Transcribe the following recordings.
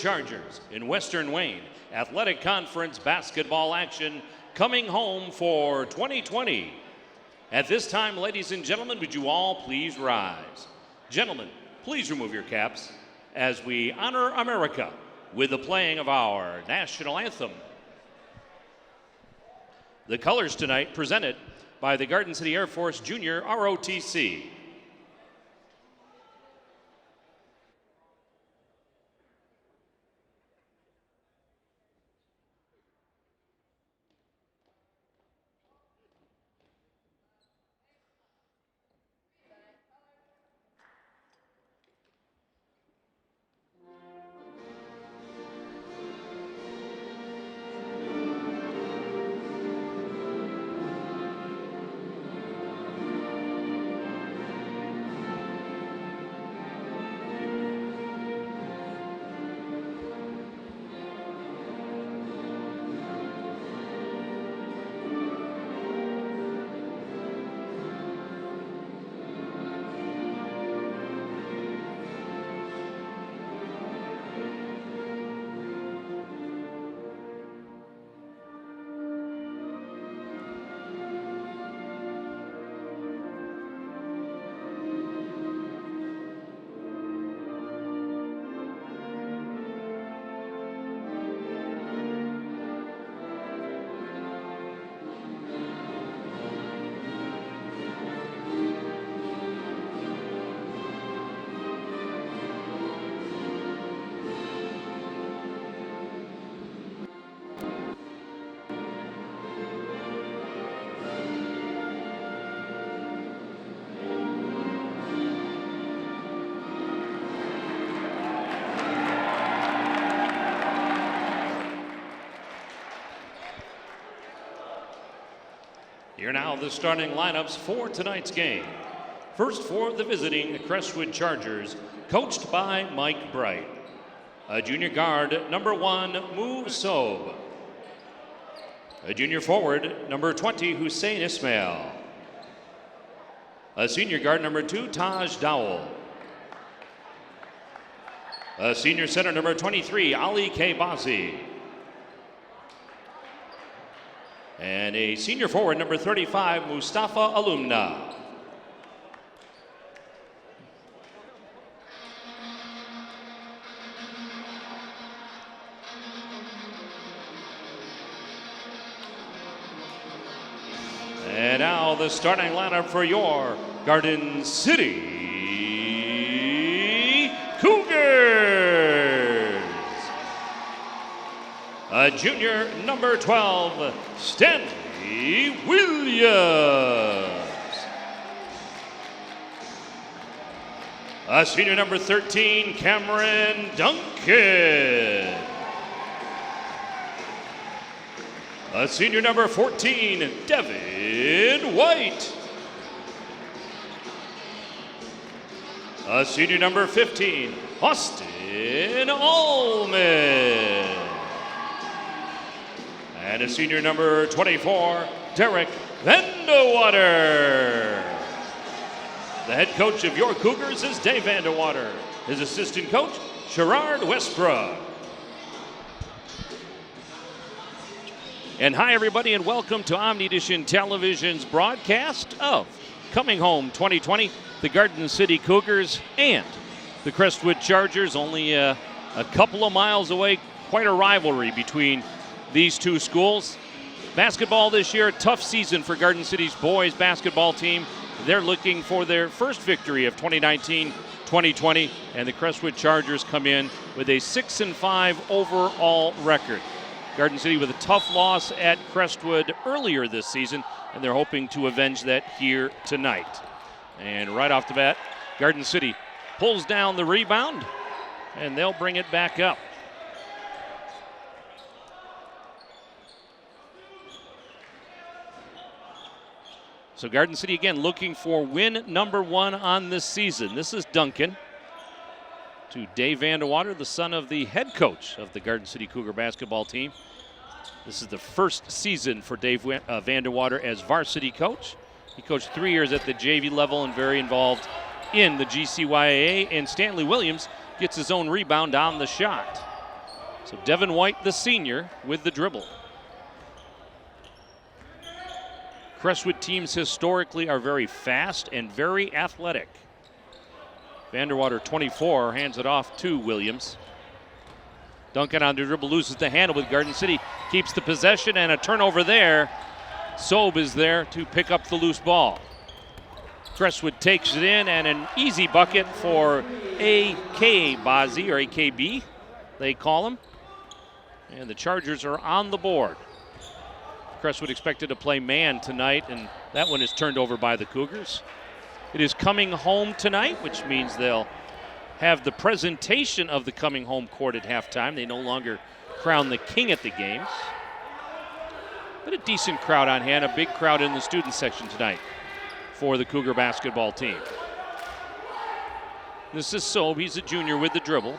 Chargers in Western Wayne Athletic Conference basketball action coming home for 2020. At this time, ladies and gentlemen, would you all please rise? Gentlemen, please remove your caps as we honor America with the playing of our national anthem. The colors tonight presented by the Garden City Air Force Junior ROTC. Here now the starting lineups for tonight's game. First for the visiting Crestwood Chargers, coached by Mike Bright. A junior guard, number 1, Mu Sob. A junior forward, number 20, Hussein Ismail. A senior guard, number 2, Taj Dowell. A senior center, number 23, Ali Kbazi. And a senior forward, number 35, Mustafa Alumna. And now the starting lineup for your Garden City Cougars. A junior, number 12, Stanley Williams. A senior, number 13, Cameron Duncan. A senior, number 14, Devin White. A senior, number 15, Austin Allman. And a senior, number 24, Derek Vandewater. The head coach of your Cougars is Dave Vandewater. His assistant coach, Sherrard Westbrook. And hi, everybody, and welcome to OmniEdition Television's broadcast of Coming Home 2020, the Garden City Cougars and the Crestwood Chargers. Only a couple of miles away, quite a rivalry between these two schools. Basketball this year, a tough season for Garden City's boys basketball team. They're looking for their first victory of 2019-2020, and the Crestwood Chargers come in with a 6-5 overall record. Garden City with a tough loss at Crestwood earlier this season, and they're hoping to avenge that here tonight. And right off the bat, Garden City pulls down the rebound, and they'll bring it back up. So Garden City again looking for win number 1 on this season. This is Duncan to Dave Vandewater, the son of the head coach of the Garden City Cougar basketball team. This is the first season for Dave Vandewater as varsity coach. He coached 3 years at the JV level and very involved in the GCYAA. And Stanley Williams gets his own rebound on the shot. So Devin White, the senior, with the dribble. Crestwood teams historically are very fast and very athletic. Vanderwater, 24, hands it off to Williams. Duncan on the dribble, loses the handle with Garden City, keeps the possession, and a turnover there. Sobe is there to pick up the loose ball. Crestwood takes it in, and an easy bucket for AK Bazi, or AKB, they call him. And the Chargers are on the board. Crestwood expected to play man tonight, and that one is turned over by the Cougars. It is coming home tonight, which means they'll have the presentation of the coming home court at halftime. They no longer crown the king at the games. But a decent crowd on hand, a big crowd in the student section tonight for the Cougar basketball team. This is Sobe, he's a junior with the dribble.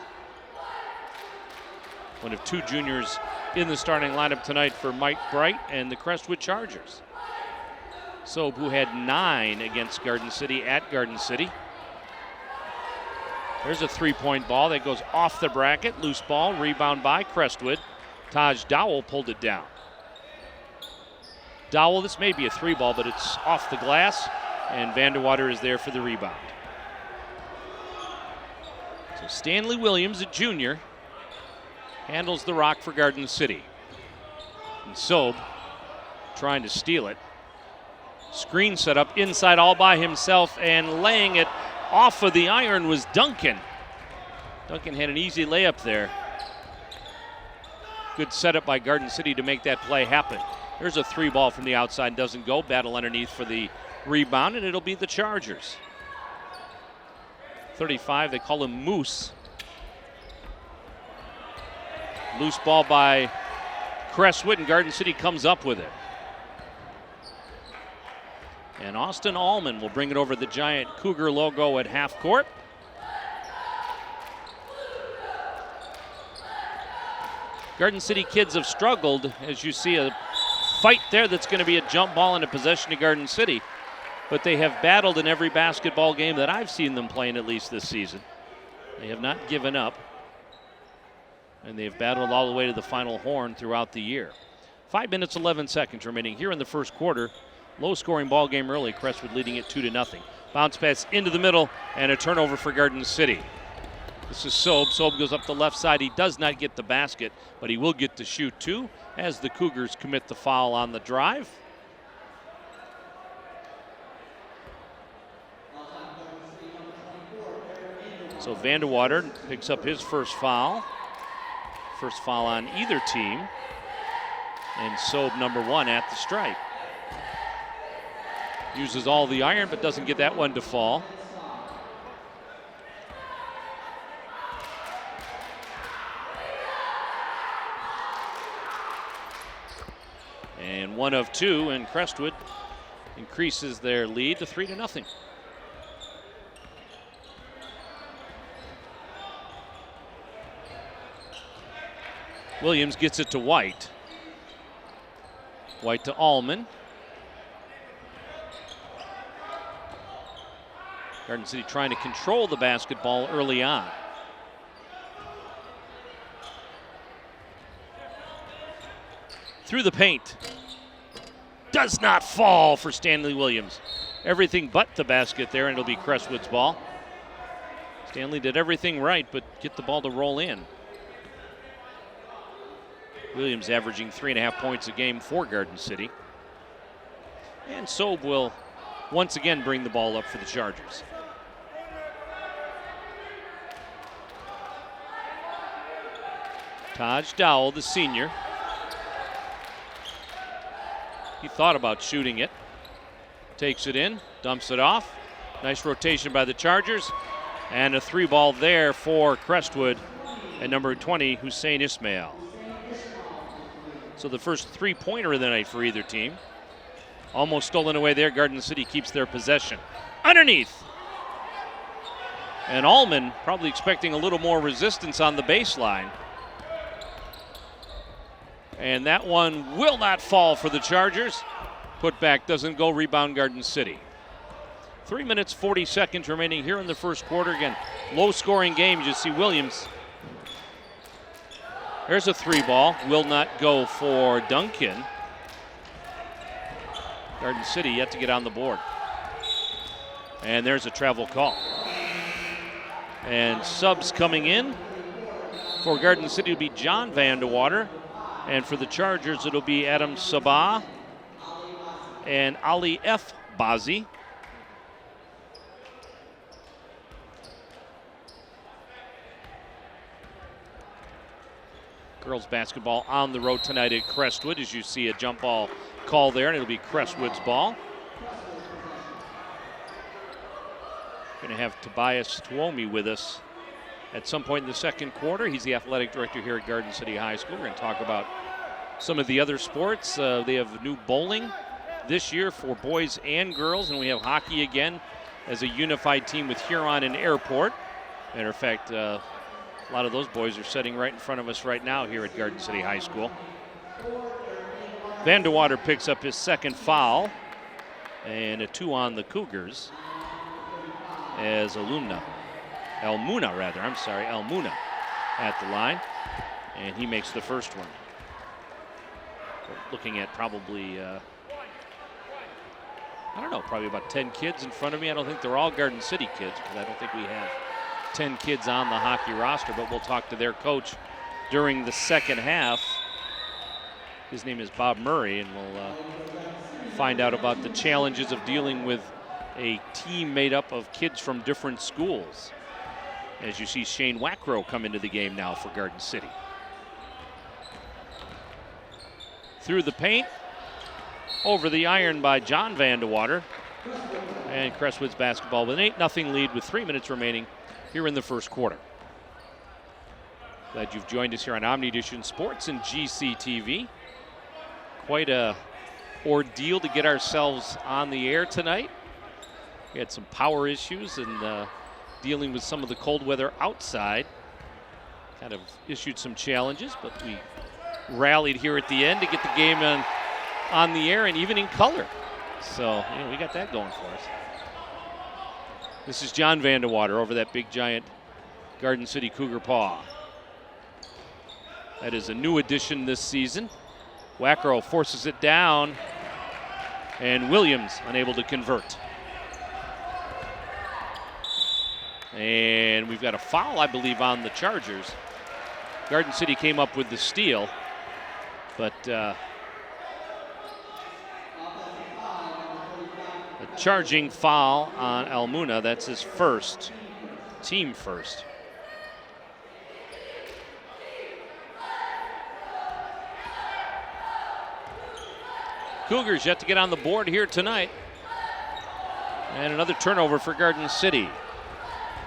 One of two juniors in the starting lineup tonight for Mike Bright and the Crestwood Chargers. Sobe, who had 9 against Garden City at Garden City. There's a three-point ball that goes off the bracket. Loose ball, rebound by Crestwood. Taj Dowell pulled it down. Dowell, this may be a three ball, but it's off the glass, and Vanderwater is there for the rebound. So Stanley Williams, a junior, handles the rock for Garden City. And Sobe trying to steal it. Screen set up inside all by himself, and laying it off of the iron was Duncan. Duncan had an easy layup there. Good setup by Garden City to make that play happen. There's a three ball from the outside, doesn't go. Battle underneath for the rebound, and it'll be the Chargers. 35, they call him Moose. Loose ball by Crestwood, and Garden City comes up with it. And Austin Allman will bring it over the giant Cougar logo at half court. Garden City kids have struggled, as you see a fight there that's going to be a jump ball and a possession to Garden City. But they have battled in every basketball game that I've seen them play in, at least this season. They have not given up. And they've battled all the way to the final horn throughout the year. 5 minutes, 11 seconds remaining here in the first quarter. Low-scoring ball game early. Crestwood leading it 2-0. Bounce pass into the middle, and a turnover for Garden City. This is Sobe. Sobe goes up the left side. He does not get the basket, but he will get to shoot two as the Cougars commit the foul on the drive. So Vanderwater picks up his first foul. First foul on either team. And Sobe, number 1 at the stripe. Uses all the iron, but doesn't get that one to fall. And 1 of 2, and Crestwood increases their lead to 3-0. Williams gets it to White. White to Allman. Garden City trying to control the basketball early on. Through the paint. Does not fall for Stanley Williams. Everything but the basket there, and it'll be Crestwood's ball. Stanley did everything right, but get the ball to roll in. Williams averaging 3.5 points a game for Garden City. And Sobe will once again bring the ball up for the Chargers. Taj Dowell, the senior. He thought about shooting it. Takes it in, dumps it off. Nice rotation by the Chargers. And a three ball there for Crestwood at number 20, Hussein Ismail. So the first three-pointer of the night for either team. Almost stolen away there. Garden City keeps their possession. Underneath. And Allman probably expecting a little more resistance on the baseline. And that one will not fall for the Chargers. Put back doesn't go, rebound Garden City. 3 minutes, 40 seconds remaining here in the first quarter. Again, low-scoring game. You see Williams There's a 3-ball. Will not go for Duncan. Garden City yet to get on the board. And there's a travel call. And subs coming in. For Garden City, it'll be John Vandewater. And for the Chargers, it'll be Adam Sabah and Ali F. Bazi. Girls basketball on the road tonight at Crestwood, as you see a jump ball call there, and it'll be Crestwood's ball. Going to have Tobias Tuomi with us at some point in the second quarter. He's the athletic director here at Garden City High School. We're going to talk about some of the other sports. They have new bowling this year for boys and girls, and we have hockey again as a unified team with Huron and Airport. Matter of fact, a lot of those boys are sitting right in front of us right now here at Garden City High School. Vandewater picks up his second foul, and a 2 on the Cougars as Almuna at the line, and he makes the first one. We're looking at probably, probably about 10 kids in front of me. I don't think they're all Garden City kids, because I don't think we have 10 kids on the hockey roster, but we'll talk to their coach during the second half. His name is Bob Murray, and we'll find out about the challenges of dealing with a team made up of kids from different schools. As you see Shane Wackrow come into the game now for Garden City. Through the paint, over the iron by John Vandewater. And Crestwood's basketball with an 8-0 lead with 3 minutes remaining here in the first quarter. Glad you've joined us here on Omnidition Sports and GCTV. Quite a ordeal to get ourselves on the air tonight. We had some power issues and dealing with some of the cold weather outside. Kind of issued some challenges, but we rallied here at the end to get the game on the air and even in color. So, we got that going for us. This is John Vandewater over that big giant Garden City Cougar paw. That is a new addition this season. Wackrow forces it down, and Williams unable to convert. And we've got a foul, I believe, on the Chargers. Garden City came up with the steal, but a charging foul on Almuna. That's his first, team first. Cougars yet to get on the board here tonight. And another turnover for Garden City.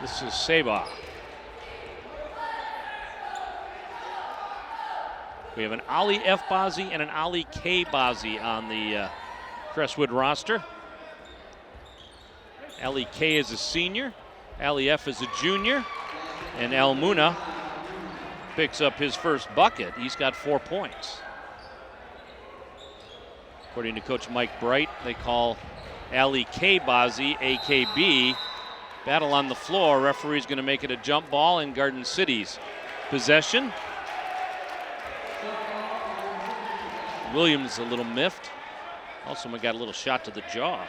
This is Sabah. We have an Ali F. Bazi and an Ali K. Bazi on the Crestwood roster. Ali K is a senior, Ali F is a junior, and Almuna picks up his first bucket. He's got 4 points. According to Coach Mike Bright, they call Ali K. Bazi AKB. Battle on the floor. Referee's going to make it a jump ball in Garden City's possession. Williams a little miffed. Also got a little shot to the jaw.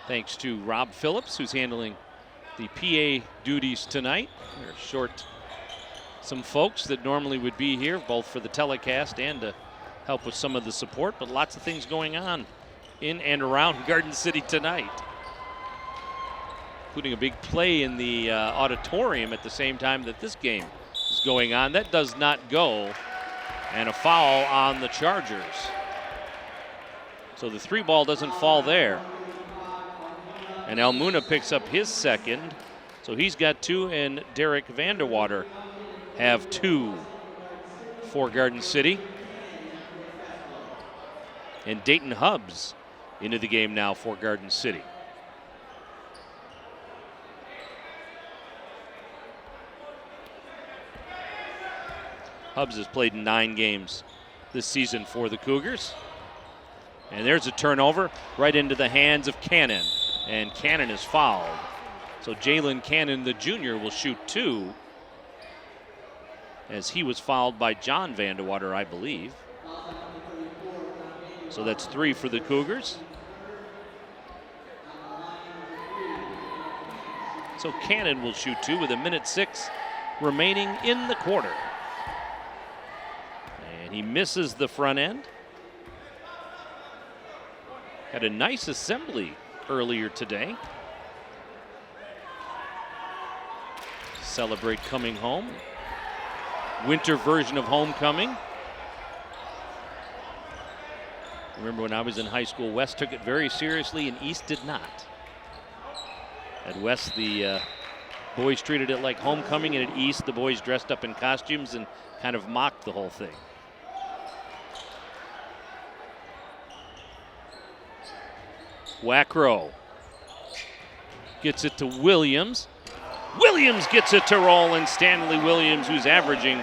Thanks to Rob Phillips, who's handling the PA duties tonight. We're short some folks that normally would be here, both for the telecast and to help with some of the support, but lots of things going on in and around Garden City tonight, including a big play in the auditorium at the same time that this game is going on. That does not go, and a foul on the Chargers. So the 3-ball doesn't fall there. And Almuna picks up his second, so he's got 2, and Derek Vandewater have 2 for Garden City. And Dayton Hubbs into the game now for Garden City. Hubbs has played in 9 games this season for the Cougars. And there's a turnover right into the hands of Cannon. And Cannon is fouled. So Jalen Cannon, the junior, will shoot 2, as he was fouled by John Vandewater, I believe. So that's 3 for the Cougars. So Cannon will shoot 2 with 1:06 remaining in the quarter. And he misses the front end. Had a nice assembly earlier today. Celebrate coming home. Winter version of homecoming. Remember when I was in high school, West took it very seriously and East did not. At West, the boys treated it like homecoming, and at East, the boys dressed up in costumes and kind of mocked the whole thing. Wackrow gets it to Williams. Williams gets it to Roland. Stanley Williams, who's averaging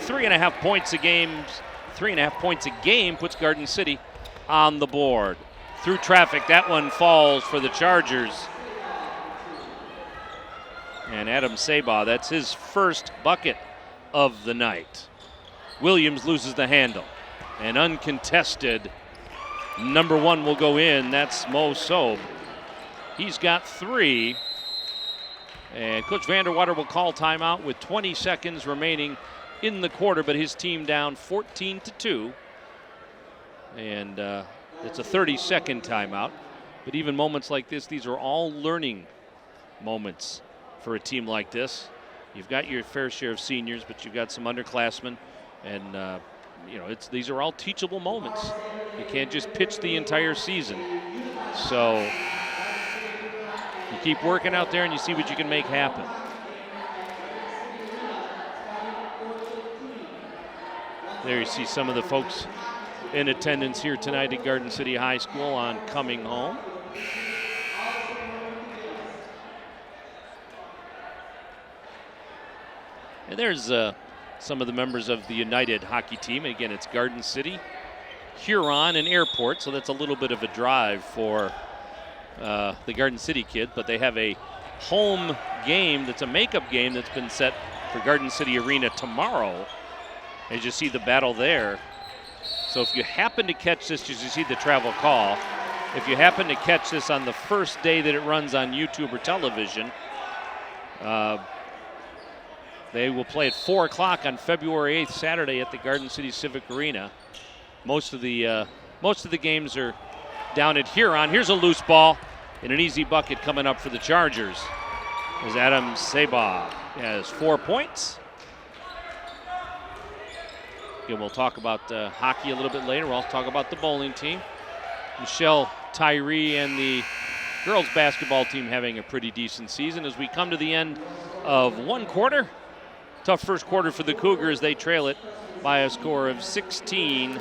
3.5 points a game, 3.5 points a game, puts Garden City on the board. Through traffic, that one falls for the Chargers. And Adam Sabaugh, that's his first bucket of the night. Williams loses the handle. And uncontested, number 1 will go in. That's Mo Sobe. He's got 3. And Coach Vandewater will call timeout with 20 seconds remaining in the quarter, but his team down 14-2. And it's a 30-second timeout. But even moments like this, these are all learning moments for a team like this. You've got your fair share of seniors, but you've got some underclassmen. And, these are all teachable moments. You can't just pitch the entire season. So you keep working out there and you see what you can make happen. There you see some of the folks in attendance here tonight at Garden City High School on Coming Home. And there's some of the members of the United hockey team. Again, it's Garden City, Huron, and Airport, so that's a little bit of a drive for the Garden City kid, but they have a home game that's a makeup game that's been set for Garden City Arena tomorrow. As you see the battle there. So if you happen to catch this, as you see the travel call, if you happen to catch this on the first day that it runs on YouTube or television, they will play at 4 o'clock on February 8th, Saturday at the Garden City Civic Arena. Most of the games are down at Huron. Here's a loose ball and an easy bucket coming up for the Chargers, as Adam Sabaugh has 4 points. Again, we'll talk about hockey a little bit later. We'll also talk about the bowling team. Michelle Tyree and the girls basketball team having a pretty decent season as we come to the end of one quarter. Tough first quarter for the Cougars. They trail it by a score of 16-2.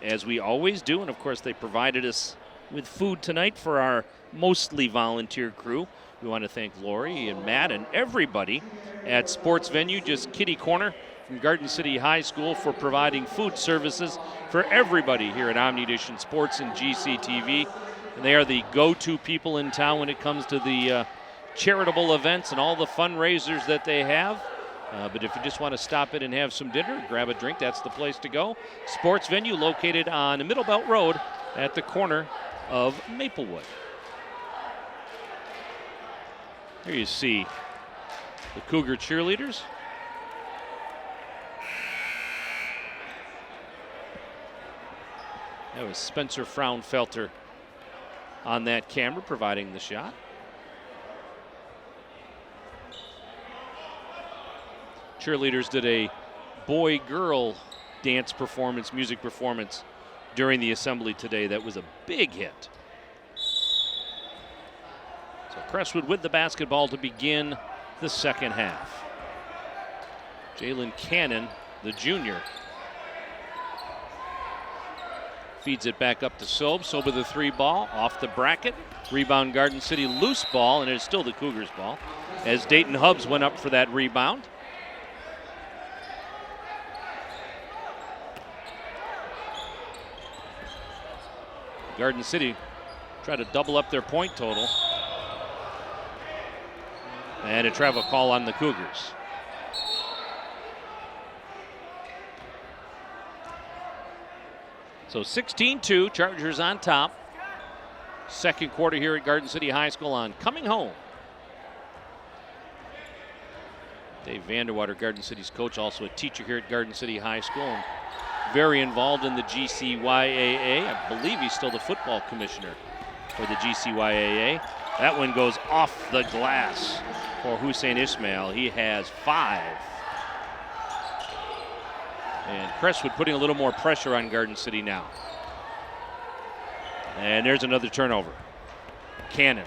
As we always do, and of course they provided us with food tonight for our mostly volunteer crew. We want to thank Lori and Matt and everybody at Sports Venue, just kitty corner from Garden City High School, for providing food services for everybody here at Omni Edition Sports and GCTV. And they are the go-to people in town when it comes to the charitable events and all the fundraisers that they have. But if you just want to stop in and have some dinner, grab a drink, that's the place to go. Sports Venue located on Middlebelt Road at the corner of Maplewood. Here you see the Cougar cheerleaders. That was Spencer Fraunfelter on that camera providing the shot. Cheerleaders did a boy-girl dance performance, music performance during the assembly today. That was a big hit. So Crestwood with the basketball to begin the second half. Jalen Cannon, the junior, feeds it back up to Sobe. Sobe with the 3 ball off the bracket. Rebound Garden City, loose ball, and it's still the Cougars ball as Dayton Hubs went up for that rebound. Garden City try to double up their point total. And a travel call on the Cougars. So 16-2, Chargers on top. Second quarter here at Garden City High School on Coming Home. Dave Vanderwater, Garden City's coach, also a teacher here at Garden City High School, and very involved in the GCYAA. I believe he's still the football commissioner for the GCYAA. That one goes off the glass for Hussein Ismail. He has 5. And Crestwood putting a little more pressure on Garden City now. And there's another turnover. Cannon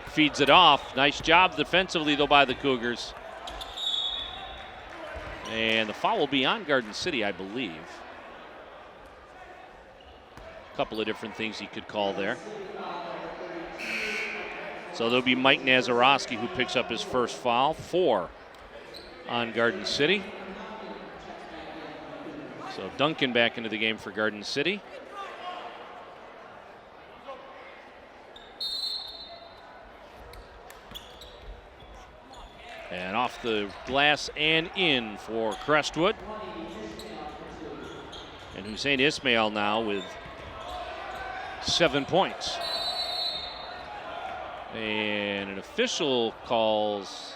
feeds it off. Nice job defensively, though, by the Cougars. And the foul will be on Garden City, I believe. A couple of different things he could call there. So there'll be Mike Nazarowski who picks up his first foul. 4 on Garden City. So Duncan back into the game for Garden City. And off the glass and in for Crestwood. And Hussein Ismail now with 7 points. And an official calls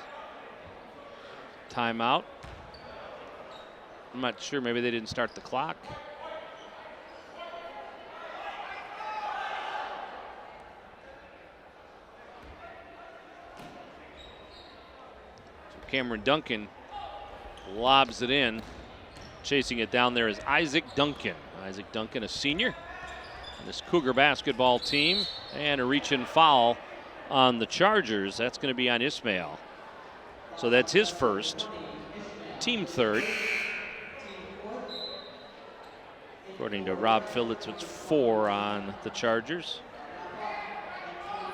timeout. I'm not sure, maybe they didn't start the clock. So Cameron Duncan lobs it in. Chasing it down there is Isaac Duncan. Isaac Duncan, a senior on this Cougar basketball team. And a reach-in foul on the Chargers. That's going to be on Ismail. So that's his first, team third. According to Rob Phillips, it's 4 on the Chargers.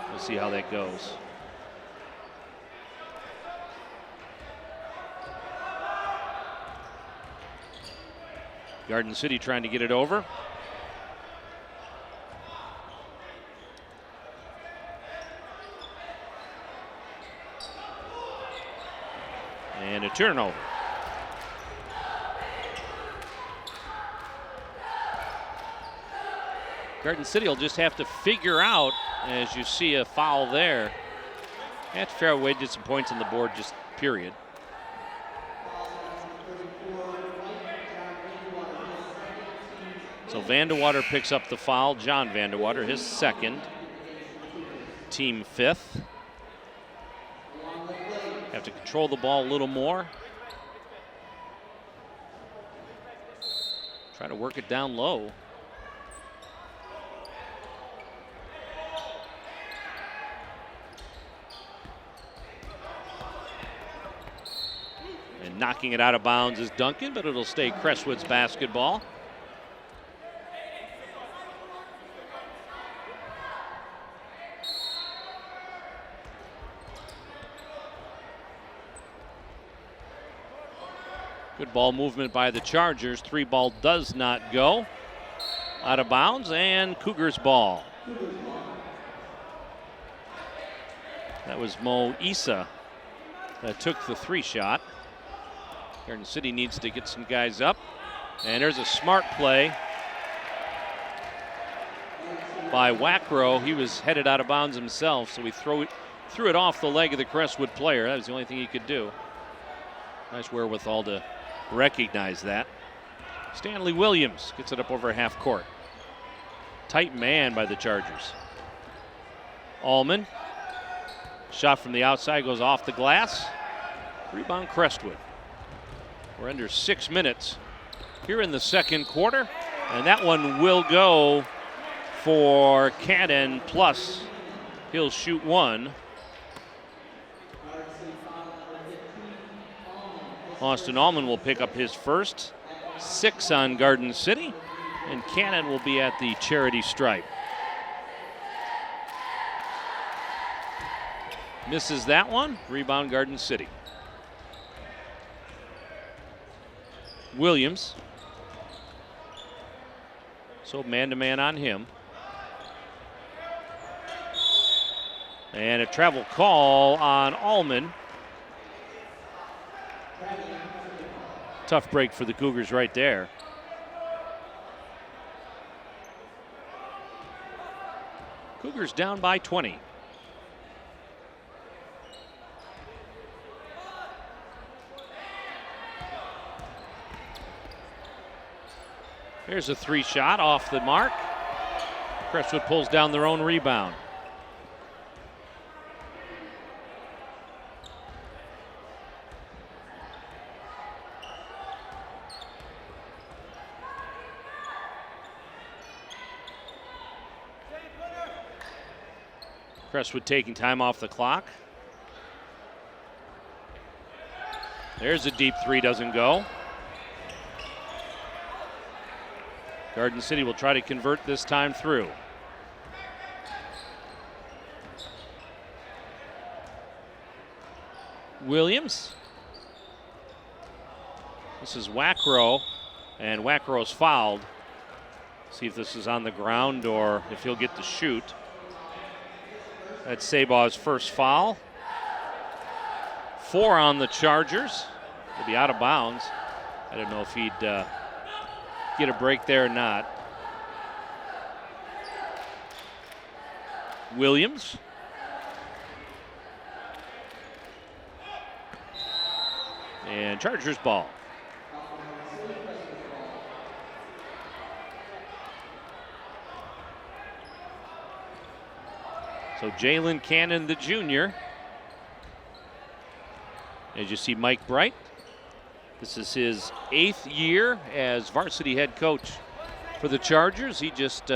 We'll see how that goes. Garden City trying to get it over. And a turnover. Garden City will just have to figure out, as you see a foul there. That's fair way, did some points on the board, just period. So Vanderwater picks up the foul. John Vanderwater, his second. Team 5th. Have to control the ball a little more. Try to work it down low. And knocking it out of bounds is Duncan, but it'll stay Crestwood's basketball. Good ball movement by the Chargers. 3 ball does not go. Out of bounds, and Cougars ball. That was Mo Issa that took the 3 shot. Garden City needs to get some guys up. And there's a smart play by Wackrow. He was headed out of bounds himself, so he threw it off the leg of the Crestwood player. That was the only thing he could do. Nice wherewithal to recognize that. Stanley Williams gets it up over half court. Tight man by the Chargers. Allman. Shot from the outside goes off the glass. Rebound Crestwood. We're under 6 minutes here in the second quarter. And that one will go for Cannon, plus he'll shoot 1. Austin Allman will pick up his first. 6 on Garden City. And Cannon will be at the charity stripe. Misses that one. Rebound Garden City. Williams. So man-to-man on him. And a travel call on Allman. Tough break for the Cougars right there. Cougars down by 20. There's a 3-shot off the mark. Crestwood pulls down their own rebound. Crestwood taking time off the clock. There's a deep 3, doesn't go. Garden City will try to convert this time through. Williams. This is Wackrow, and Wackrow's fouled. See if this is on the ground or if he'll get to shoot. That's Sabah's first foul. 4 on the Chargers. He'll be out of bounds. I don't know if he'd get a break there or not. Williams. And Chargers ball. So Jalen Cannon, the junior. As you see, Mike Bright. This is his 8th year as varsity head coach for the Chargers. He just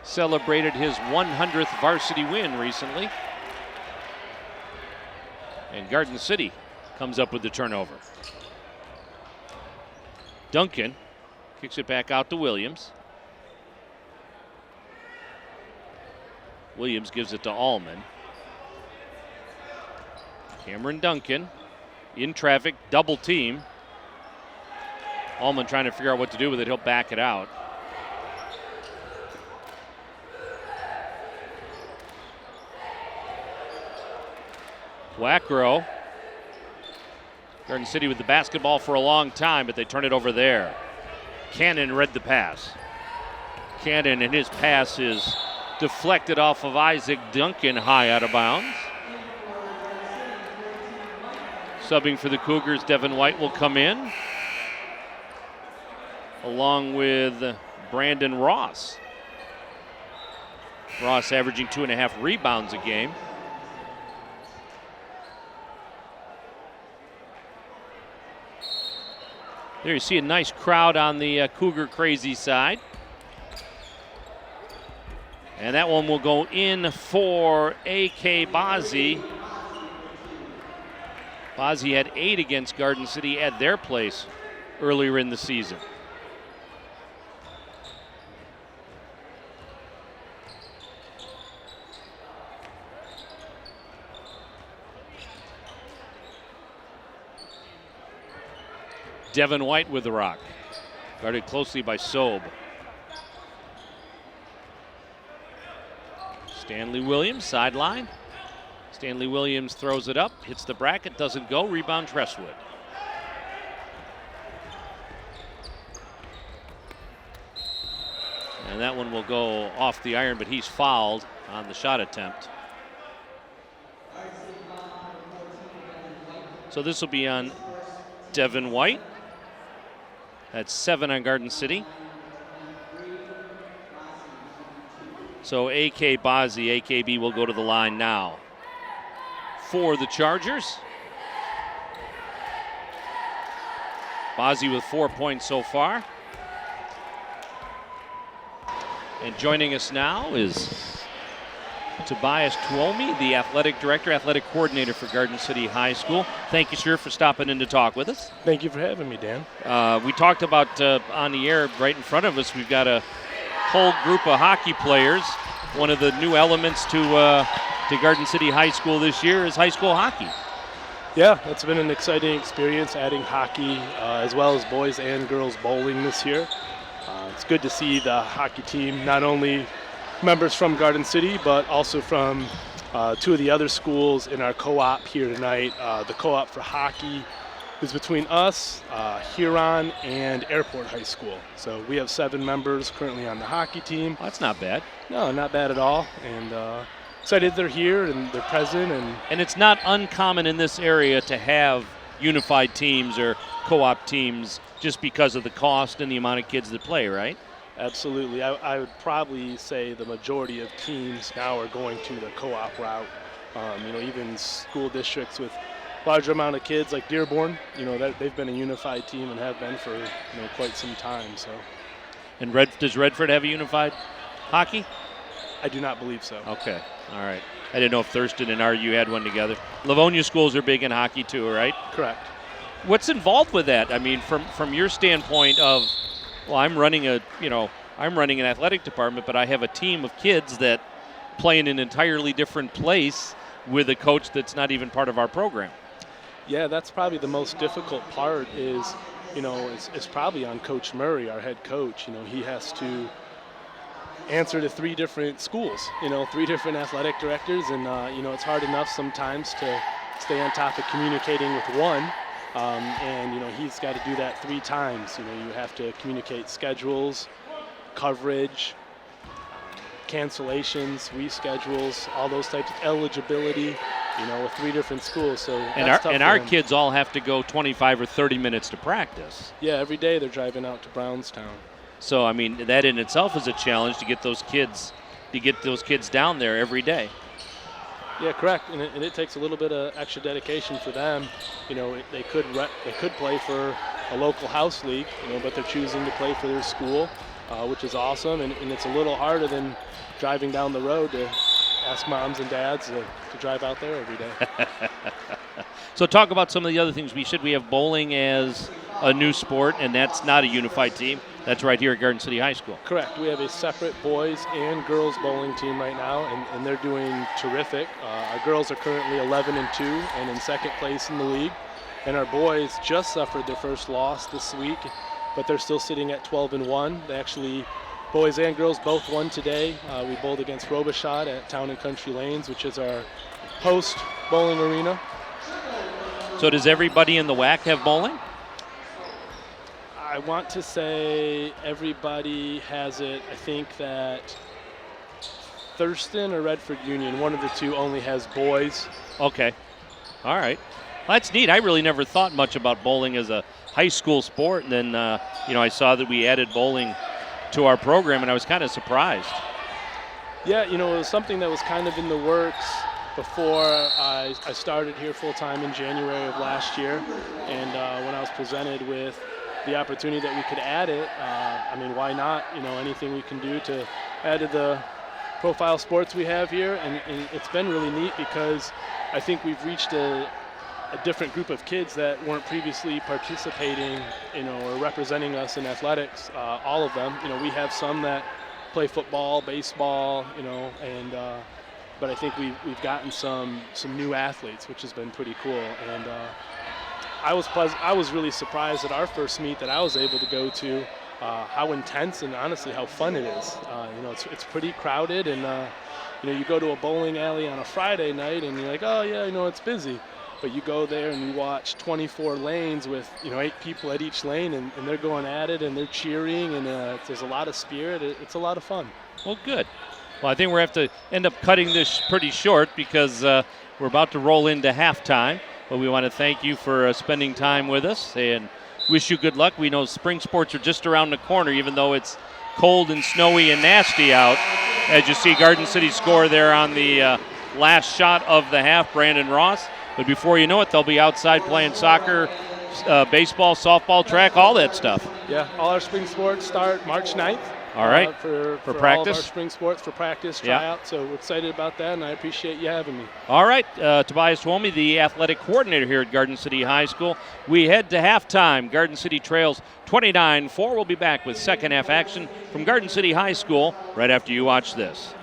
celebrated his 100th varsity win recently. And Garden City comes up with the turnover. Duncan kicks it back out to Williams. Williams gives it to Allman. Cameron Duncan in traffic, double team. Allman trying to figure out what to do with it. He'll back it out. Wackrow. Garden City with the basketball for a long time, but they turn it over there. Cannon read the pass. Cannon, and his pass is deflected off of Isaac Duncan, high out of bounds. Subbing for the Cougars, Devin White will come in, along with Brandon Ross. Ross averaging 2.5 rebounds a game. There you see a nice crowd on the Cougar crazy side. And that one will go in for A.K. Bazzi. Bazzi had 8 against Garden City at their place earlier in the season. Devin White with the rock. Guarded closely by Sobe. Stanley Williams, sideline. Stanley Williams throws it up, hits the bracket, doesn't go. Rebound, Crestwood. And that one will go off the iron, but he's fouled on the shot attempt. So this will be on Devin White. That's 7 on Garden City. So A.K. Bazzi, AKB will go to the line now for the Chargers. Bazzi with 4 points so far. And joining us now is Tobias Tuomi, the athletic director, athletic coordinator for Garden City High School. Thank you, sir, for stopping in to talk with us. Thank you for having me, Dan. We talked about on the air right in front of us, we've got a whole group of hockey players. One of the new elements to Garden City High School this year is high school hockey. Yeah, it's been an exciting experience adding hockey as well as boys and girls bowling this year. It's good to see the hockey team, not only members from Garden City, but also from two of the other schools in our co-op here tonight. The co-op for hockey is between us, Huron, and Airport High School. So we have 7 members currently on the hockey team. Well, that's not bad. No, not bad at all. And excited they're here and they're present. And it's not uncommon in this area to have unified teams or co-op teams just because of the cost and the amount of kids that play, right? Absolutely. I would probably say the majority of teams now are going to the co-op route. Even school districts with larger amount of kids like Dearborn, that they've been a unified team and have been for quite some time. So. And does Redford have a unified hockey? I do not believe so. Okay, all right. I didn't know if Thurston and RU had one together. Livonia schools are big in hockey too, right? Correct. What's involved with that? I mean, from your standpoint of, well, I'm running an athletic department, but I have a team of kids that play in an entirely different place with a coach that's not even part of our program. Yeah, that's probably the most difficult part is, it's probably on Coach Murray, our head coach. He has to answer to 3 different schools, 3 different athletic directors, and, it's hard enough sometimes to stay on top of communicating with one. He's got to do that 3 times. You have to communicate schedules, coverage, cancellations, reschedules, all those types of eligibility, with 3 different schools. So our kids all have to go 25 or 30 minutes to practice. Yeah, every day they're driving out to Brownstown. So I mean, that in itself is a challenge to get those kids down there every day. Yeah, correct. And it takes a little bit of extra dedication for them. They could play for a local house league, but they're choosing to play for their school, which is awesome. And it's a little harder than driving down the road to ask moms and dads to drive out there every day. So talk about some of the other things. We have bowling as a new sport, and that's not a unified team. That's right here at Garden City High School. Correct. We have a separate boys and girls bowling team right now, and they're doing terrific. Our girls are currently 11-2 and in second place in the league. And our boys just suffered their first loss this week, but they're still sitting at 12-1. They actually, boys and girls both won today. We bowled against Robichaud at Town and Country Lanes, which is our host bowling arena. So does everybody in the WAC have bowling? I want to say everybody has it. I think that Thurston or Redford Union, one of the two, only has boys. Okay. All right. Well, that's neat. I really never thought much about bowling as a high school sport. And then, I saw that we added bowling to our program, and I was kind of surprised. Yeah, it was something that was kind of in the works before I started here full-time in January of last year. And when I was presented with the opportunity that we could add it, why not? Anything we can do to add to the profile sports we have here. And it's been really neat because I think we've reached a different group of kids that weren't previously participating, or representing us in athletics, all of them. We have some that play football, baseball, but I think we've gotten some new athletes, which has been pretty cool. And I was really surprised at our first meet that I was able to go to, how intense and honestly how fun it is. It's pretty crowded, and you go to a bowling alley on a Friday night and you're like, oh yeah, it's busy. But you go there and you watch 24 lanes with 8 people at each lane, and they're going at it and they're cheering, and there's a lot of spirit. It's a lot of fun. Well, good. Well, I think we're going to have to end up cutting this pretty short because we're about to roll into halftime. But we want to thank you for spending time with us and wish you good luck. We know spring sports are just around the corner, even though it's cold and snowy and nasty out. As you see, Garden City score there on the last shot of the half, Brandon Ross. But before you know it, they'll be outside playing soccer, baseball, softball, track, all that stuff. Yeah, all our spring sports start March 9th. All right, for practice. All of our spring sports for practice, tryout. So we're excited about that, and I appreciate you having me. All right, Tobias Twomey, the athletic coordinator here at Garden City High School. We head to halftime. Garden City trails 29-4. We'll be back with second half action from Garden City High School right after you watch this.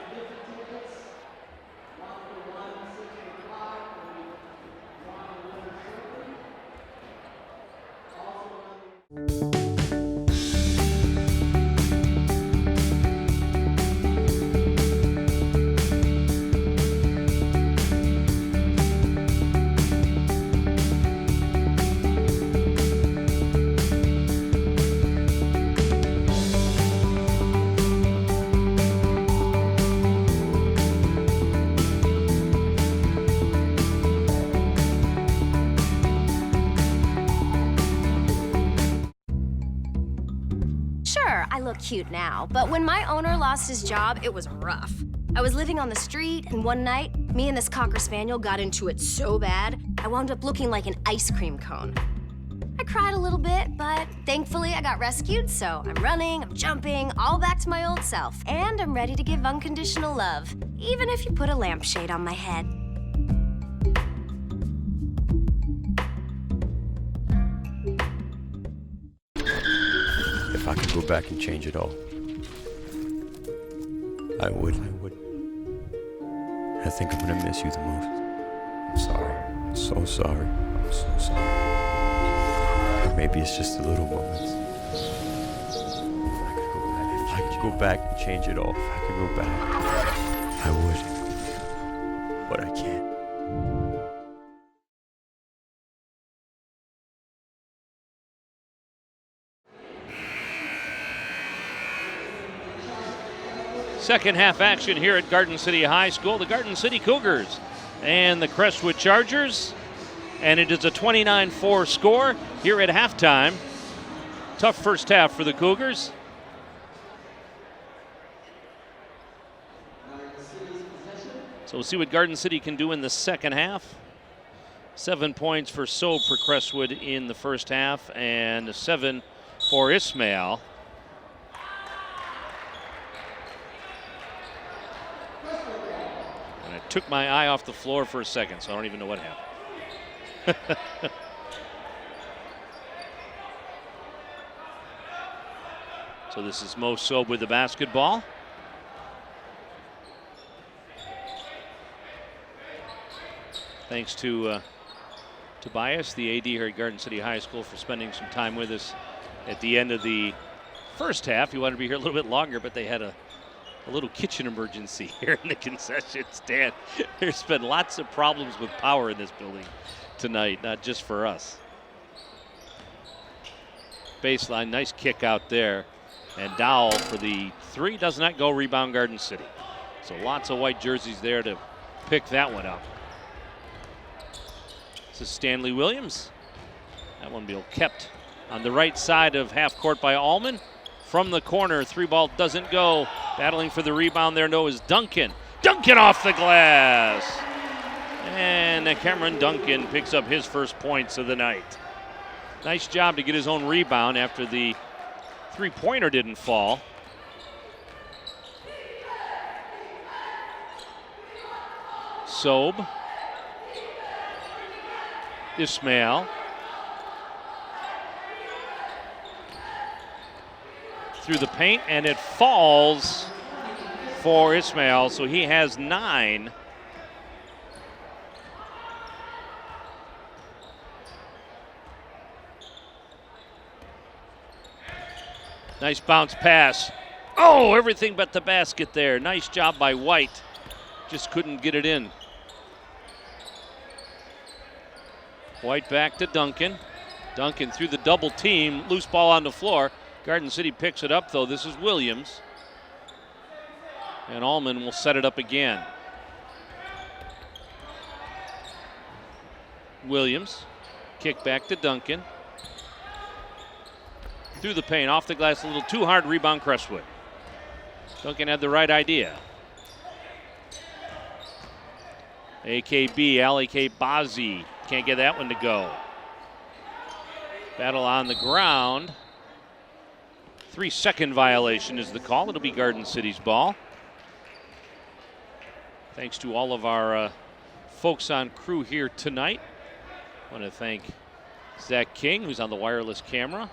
look cute now, but when my owner lost his job, it was rough. I was living on the street, and one night, me and this Cocker Spaniel got into it so bad, I wound up looking like an ice cream cone. I cried a little bit, but thankfully I got rescued, so I'm running, I'm jumping, all back to my old self, and I'm ready to give unconditional love, even if you put a lampshade on my head. If I could go back and change it all, I would. I think I'm gonna miss you the most. I'm sorry. I'm so sorry. I'm so sorry. Maybe it's just the little moments. If I could go back and change it all, if I could go back, I would. But I can't. Second half action here at Garden City High School. The Garden City Cougars and the Crestwood Chargers. And it is a 29-4 score here at halftime. Tough first half for the Cougars. So we'll see what Garden City can do in the second half. 7 points for Sobe for Crestwood in the first half, and 7 for Ismail. And I took my eye off the floor for a second, so I don't even know what happened. So this is Mo Sobe with the basketball. Thanks to Tobias, the AD here at Garden City High School, for spending some time with us at the end of the first half. He wanted to be here a little bit longer, but they had a little kitchen emergency here in the concession stand. There's been lots of problems with power in this building tonight, not just for us. Baseline, nice kick out there. And Dowell for the three does not go. Rebound Garden City. So lots of white jerseys there to pick that one up. This is Stanley Williams. That one will be kept on the right side of half court by Allman. From the corner, three ball doesn't go. Battling for the rebound there, no, is Duncan. Duncan off the glass. And Cameron Duncan picks up his first points of the night. Nice job to get his own rebound after the three-pointer didn't fall. Sobe. Ismail. Through the paint, and it falls for Ismail, so he has 9. Nice bounce pass. Oh, everything but the basket there. Nice job by White. Just couldn't get it in. White back to Duncan. Duncan through the double team. Loose ball on the floor. Garden City picks it up, though. This is Williams. And Allman will set it up again. Williams. Kick back to Duncan. Through the paint, off the glass, a little too hard, rebound Crestwood. Duncan had the right idea. AKB, Alike Bazi, can't get that one to go. Battle on the ground. 3-second violation is the call. It'll be Garden City's ball. Thanks to all of our folks on crew here tonight. I want to thank Zach King, who's on the wireless camera.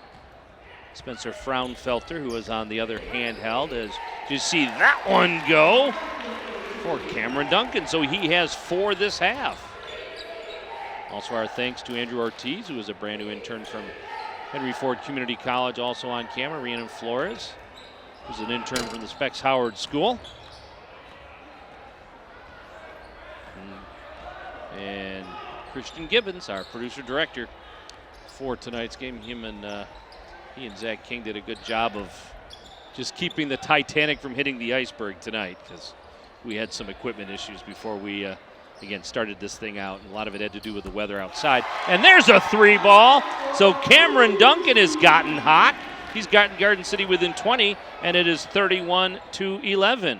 Spencer Fraunfelter, who was on the other handheld, as you see that one go for Cameron Duncan. So he has 4 this half. Also our thanks to Andrew Ortiz, who is a brand new intern from Henry Ford Community College, also on camera. Rhiannon Flores, who's an intern from the Specs Howard School. And Christian Gibbons, our producer-director for tonight's game. He and Zach King did a good job of just keeping the Titanic from hitting the iceberg tonight, because we had some equipment issues before we, again, started this thing out. And a lot of it had to do with the weather outside. And there's a 3 ball. So Cameron Duncan has gotten hot. He's gotten Garden City within 20, and it is 31-11.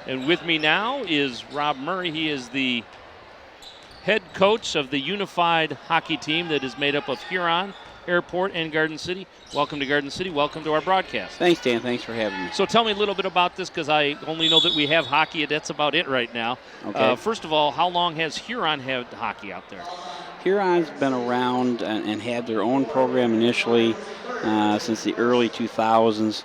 And with me now is Rob Murray. He is the head coach of the unified hockey team that is made up of Huron, Airport, and Garden City. Welcome to Garden City. Welcome to our broadcast. Thanks, Dan. Thanks for having me. So tell me a little bit about this, because I only know that we have hockey, and that's about it right now. Okay. First of all, how long has Huron had hockey out there? Huron's been around and had their own program initially since the early 2000s.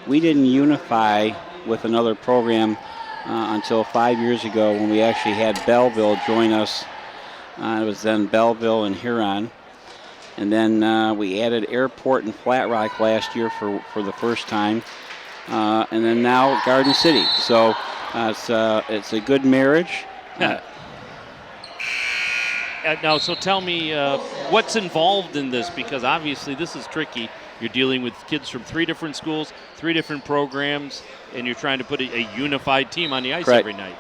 We didn't unify with another program until 5 years ago when we actually had Belleville join us. It was then Belleville and Huron. And then we added Airport and Flat Rock last year for the first time. And then now Garden City. So it's a good marriage. Now, so tell me what's involved in this, because obviously this is tricky. You're dealing with kids from 3 different schools, 3 different programs, and you're trying to put a unified team on the ice every night.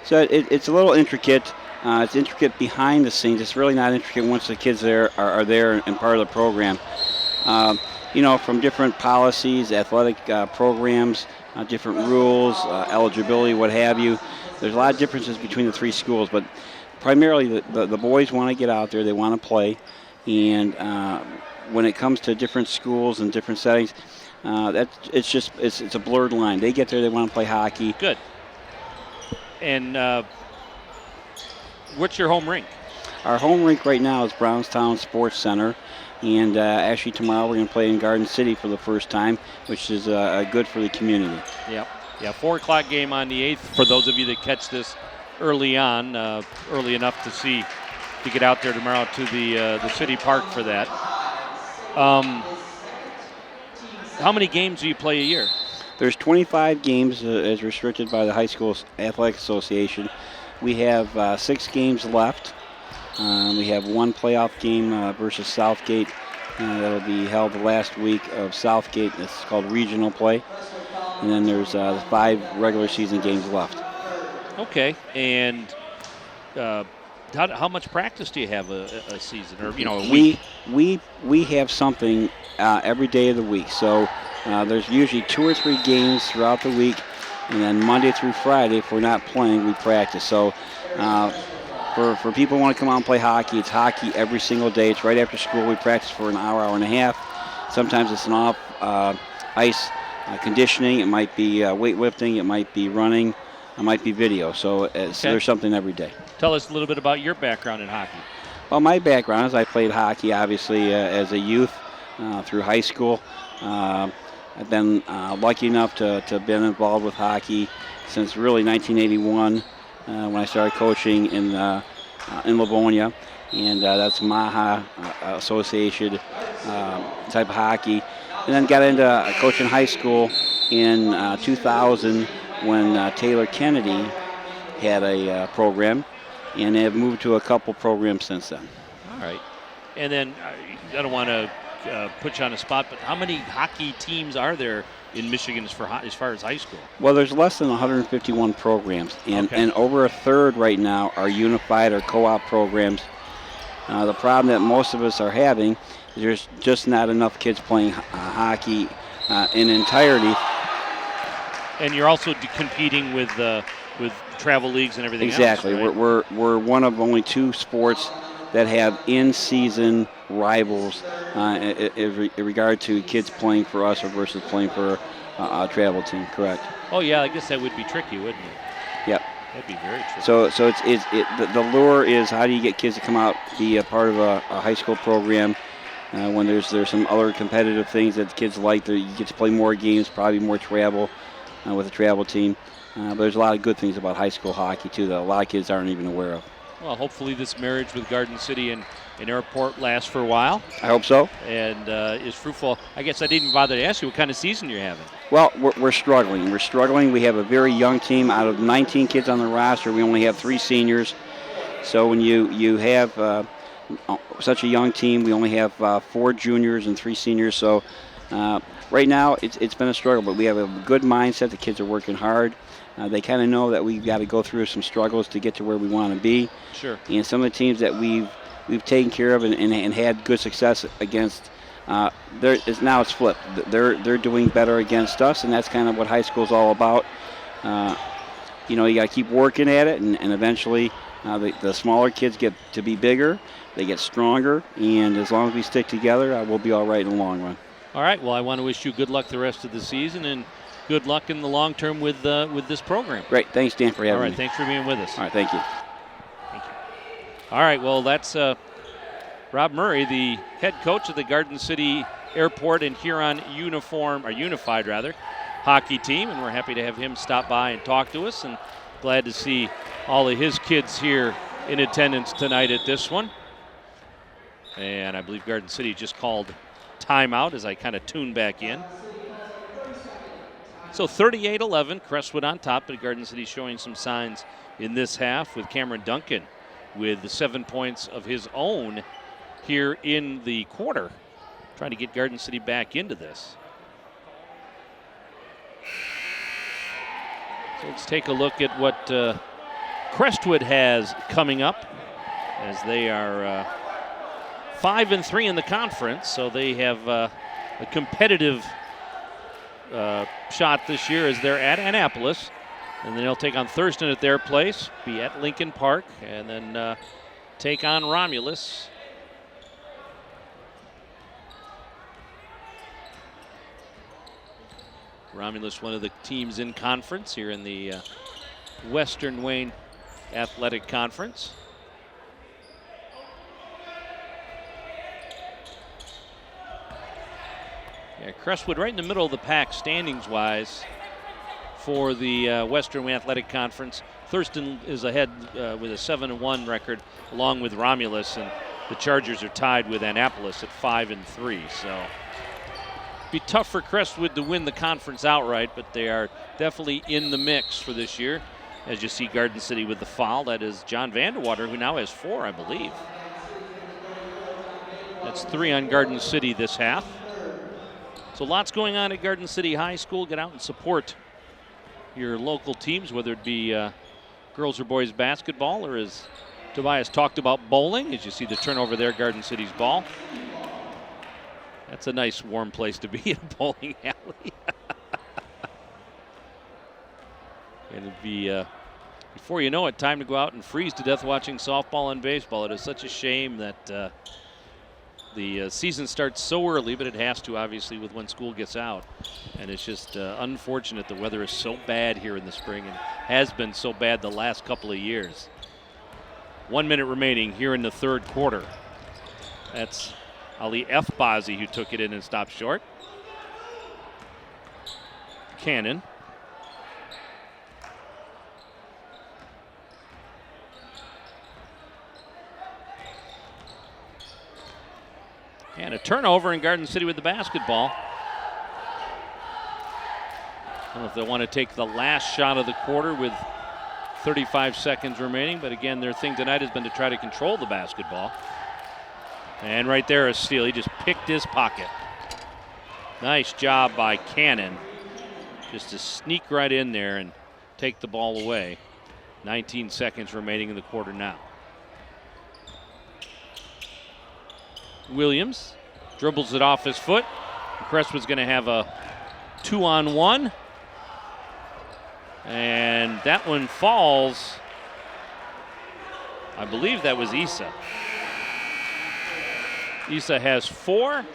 So it's a little intricate. It's intricate behind the scenes. It's really not intricate once the kids are there and part of the program. From different policies, athletic programs, different rules, eligibility, what have you. There's a lot of differences between the 3 schools, but primarily the boys want to get out there. They want to play. And when it comes to different schools and different settings, it's a blurred line. They get there, they want to play hockey. Good. And what's your home rink? Our home rink right now is Brownstown Sports Center. And actually tomorrow we're going to play in Garden City for the first time, which is good for the community. Yep. Yeah, 4 o'clock game on the 8th. For those of you that catch this early on, early enough to get out there tomorrow to the city park for that. How many games do you play a year? There's 25 games as restricted by the High School Athletic Association. We have 6 games left. We have 1 playoff game versus Southgate. That'll be held the last week of Southgate. It's called regional play. And then there's 5 regular season games left. Okay. And how much practice do you have a season, or a week? We have something every day of the week. So there's usually 2 or 3 games throughout the week, and then Monday through Friday, if we're not playing, we practice. So for people who want to come out and play hockey, it's hockey every single day. It's right after school. We practice for an hour, hour and a half. Sometimes it's an off ice conditioning. It might be weightlifting. It might be running. It might be video. So there's something every day. Tell us a little bit about your background in hockey. Well, my background is I played hockey, obviously, as a youth through high school. I've been lucky enough to have been involved with hockey since really 1981 when I started coaching in Livonia. And that's Maha Association type of hockey. And then got into coaching high school in 2000 when Taylor Kennedy had a program. And they have moved to a couple programs since then. All right. And then I don't want to put you on the spot, but how many hockey teams are there in Michigan as far as high school? Well, there's less than 151 programs, and over a third right now are unified or co-op programs. The problem that most of us are having is there's just not enough kids playing hockey in entirety. And you're also competing with travel leagues and everything exactly. else, right? We're one of only 2 sports that have in-season rivals in regard to kids playing for us or versus playing for a travel team. Correct. Oh yeah, I guess that would be tricky, wouldn't it? Yep. That'd be very tricky. So the lure is how do you get kids to come out, be a part of a high school program when there's some other competitive things that the kids like. You get to play more games, probably more travel with a travel team. But there's a lot of good things about high school hockey, too, that a lot of kids aren't even aware of. Well, hopefully this marriage with Garden City and Airport lasts for a while. I hope so. And is fruitful. I guess I didn't bother to ask you what kind of season you're having. Well, we're struggling. We're struggling. We have a very young team. Out of 19 kids on the roster, we only have 3 seniors. So when you have such a young team, we only have 4 juniors and 3 seniors. So right now it's been a struggle, but we have a good mindset. The kids are working hard. They kind of know that we've got to go through some struggles to get to where we want to be. Sure. And some of the teams that we've taken care of and had good success against now it's flipped. They're doing better against us, and that's kind of what high school is all about. You got to keep working at it, and eventually the smaller kids get to be bigger, they get stronger, and as long as we stick together, we'll be all right in the long run. All right, well, I want to wish you good luck the rest of the season and good luck in the long term with this program. Great. Thanks, Dan, for having me. All right, thanks for being with us. All right, thank you. Thank you. All right, well, that's Rob Murray, the head coach of the Garden City Airport and Huron Unified hockey team, and we're happy to have him stop by and talk to us, and glad to see all of his kids here in attendance tonight at this one. And I believe Garden City just called timeout as I kind of tune back in. So 38-11, Crestwood on top, but Garden City showing some signs in this half with Cameron Duncan with 7 points of his own here in the quarter, trying to get Garden City back into this. So let's take a look at what Crestwood has coming up, as they are 5-3 in the conference, so they have a competitive shot this year as they're at Annapolis, and then they'll take on Thurston at their place, be at Lincoln Park, and then take on Romulus. Romulus, one of the teams in conference here in the Western Wayne Athletic Conference. Yeah, Crestwood right in the middle of the pack standings-wise for the Western Wayne Athletic Conference. Thurston is ahead with a 7-1 record, along with Romulus, and the Chargers are tied with Annapolis at 5-3. So be tough for Crestwood to win the conference outright, but they are definitely in the mix for this year. As you see Garden City with the foul, that is John Vandewater, who now has 4, I believe. That's 3 on Garden City this half. So lots going on at Garden City High School. Get out and support your local teams, whether it be girls or boys basketball, or as Tobias talked about, bowling. As you see the turnover there, Garden City's ball. That's a nice warm place to be in a bowling alley. It'll be, before you know it, time to go out and freeze to death watching softball and baseball. It is such a shame that the season starts so early, but it has to, obviously, with when school gets out. And it's just unfortunate the weather is so bad here in the spring and has been so bad the last couple of years. 1 minute remaining here in the third quarter. That's Ali F. Bazzi who took it in and stopped short. Cannon. And a turnover in Garden City with the basketball. I don't know if they want to take the last shot of the quarter with 35 seconds remaining, but again, their thing tonight has been to try to control the basketball. And right there, a steal. He just picked his pocket. Nice job by Cannon, just to sneak right in there and take the ball away. 19 seconds remaining in the quarter now. Williams dribbles it off his foot. Crestwood's going to have a 2-on-1. And that one falls. I believe that was Issa. Issa has 4,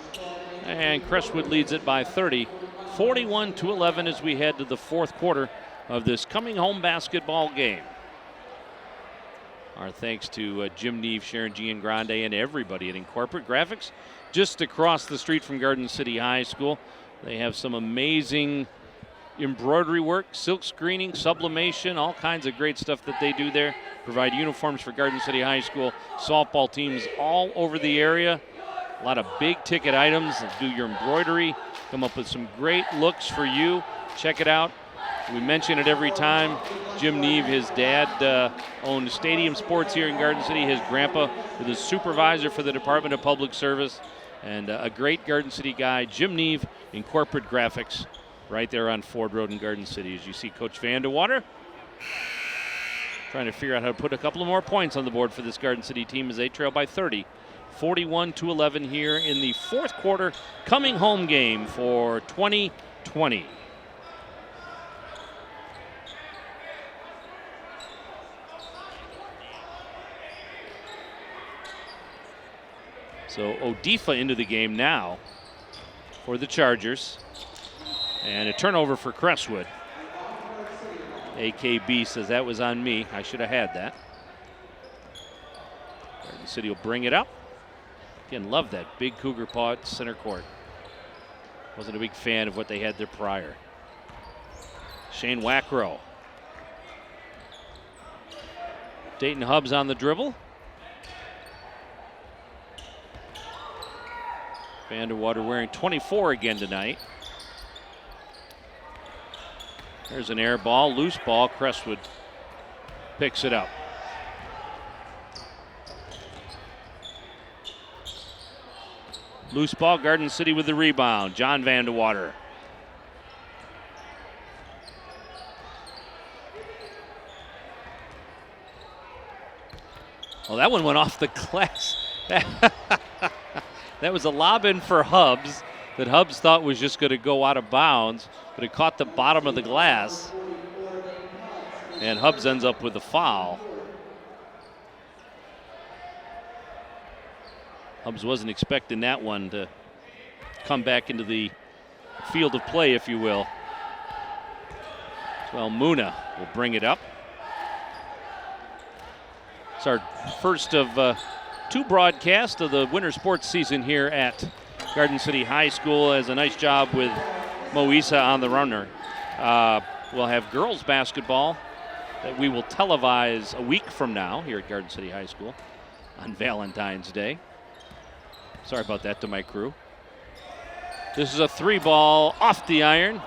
and Crestwood leads it by 30. 41-11 as we head to the fourth quarter of this coming home basketball game. Our thanks to Jim Neve, Sharon Giangrande, and everybody at Incorporate Graphics just across the street from Garden City High School. They have some amazing embroidery work, silk screening, sublimation, all kinds of great stuff that they do there. Provide uniforms for Garden City High School softball teams all over the area. A lot of big ticket items. Do your embroidery. Come up with some great looks for you. Check it out. We mention it every time. Jim Neve, his dad, owned Stadium Sports here in Garden City. His grandpa was a supervisor for the Department of Public Service. And a great Garden City guy, Jim Neve, Incorporate Graphics, right there on Ford Road in Garden City. As you see Coach Vandewater trying to figure out how to put a couple of more points on the board for this Garden City team as they trail by 30. 41-11 here in the fourth quarter, coming home game for 2020. So Odifa into the game now for the Chargers. And a turnover for Crestwood. AKB says that was on me. I should have had that. Garden City will bring it up. Again, love that big Cougar paw at center court. Wasn't a big fan of what they had there prior. Shane Wackrow. Dayton Hubs on the dribble. Vandewater wearing 24 again tonight. There's an air ball, loose ball. Crestwood picks it up. Loose ball, Garden City with the rebound. John Vandewater. Well, that one went off the glass. That was a lob in for Hubs that Hubs thought was just going to go out of bounds, but it caught the bottom of the glass. And Hubs ends up with a foul. Hubs wasn't expecting that one to come back into the field of play, if you will. So Muna will bring it up. It's our first of two broadcasts of the winter sports season here at Garden City High School. Has a nice job with Moisa on the runner. We'll have girls basketball that we will televise a week from now here at Garden City High School on Valentine's Day. Sorry about that to my crew. This is a 3-ball off the iron.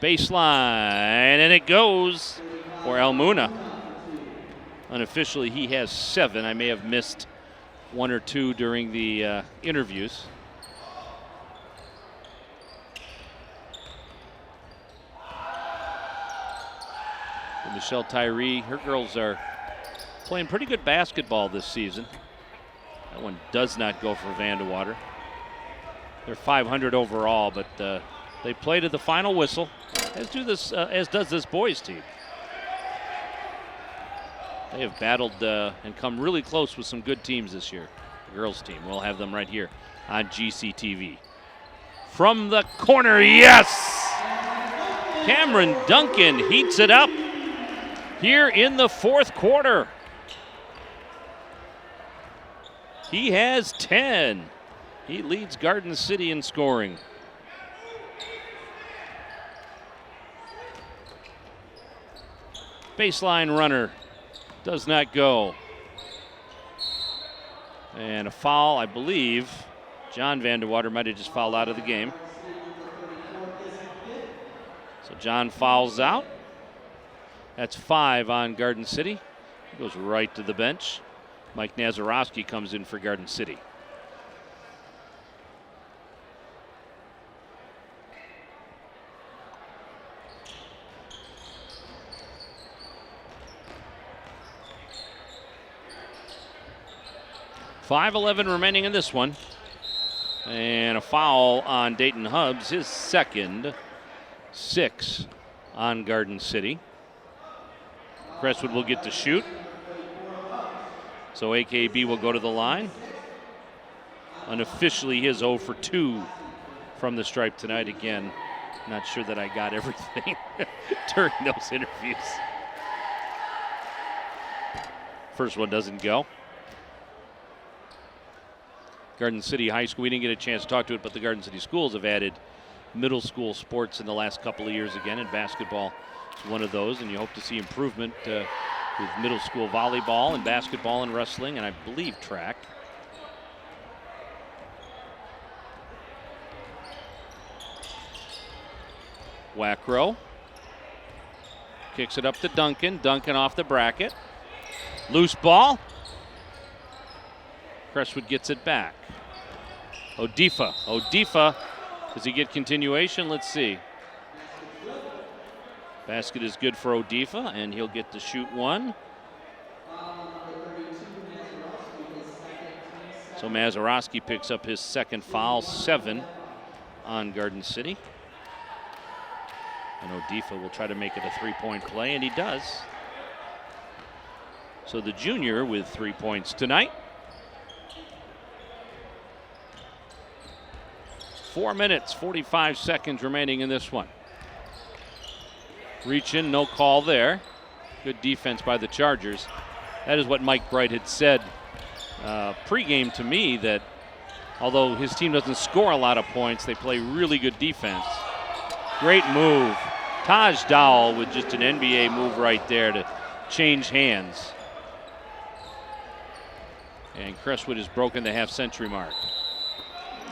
Baseline, and it goes for Almuna. Unofficially, he has 7. I may have missed 1 or 2 during the interviews. And Michelle Tyree, her girls are playing pretty good basketball this season. That one does not go for Vandewater. They're 500 overall, but they play to the final whistle, as does this boys team. They have battled and come really close with some good teams this year. The girls team, we'll have them right here on GCTV. From the corner, yes! Cameron Duncan heats it up here in the fourth quarter. He has 10. He leads Garden City in scoring. Baseline runner does not go. And a foul, I believe. John Vandewater might have just fouled out of the game. So John fouls out. That's 5 on Garden City. He goes right to the bench. Mike Nazarowski comes in for Garden City. .5:11 remaining in this one. And a foul on Dayton Hubs, his second. 6 on Garden City. Crestwood will get to shoot. So AKB will go to the line. Unofficially, his 0 for 2 from the stripe tonight. Again, not sure that I got everything during those interviews. First one doesn't go. Garden City High School, we didn't get a chance to talk to it, but the Garden City schools have added middle school sports in the last couple of years again, and basketball is one of those, and you hope to see improvement with middle school volleyball and basketball and wrestling, and I believe track. Wackrow kicks it up to Duncan. Duncan off the bracket. Loose ball. Crestwood gets it back. Odifa. Does he get continuation? Let's see. Basket is good for Odifa, and he'll get to shoot one. So Mazurowski picks up his second foul, 7 on Garden City. And Odifa will try to make it a 3-point play, and he does. So the junior with 3 points tonight. 4 minutes, 45 seconds remaining in this one. Reach in, no call there. Good defense by the Chargers. That is what Mike Bright had said pregame to me, that although his team doesn't score a lot of points, they play really good defense. Great move. Taj Dowell with just an NBA move right there to change hands. And Crestwood has broken the half-century mark.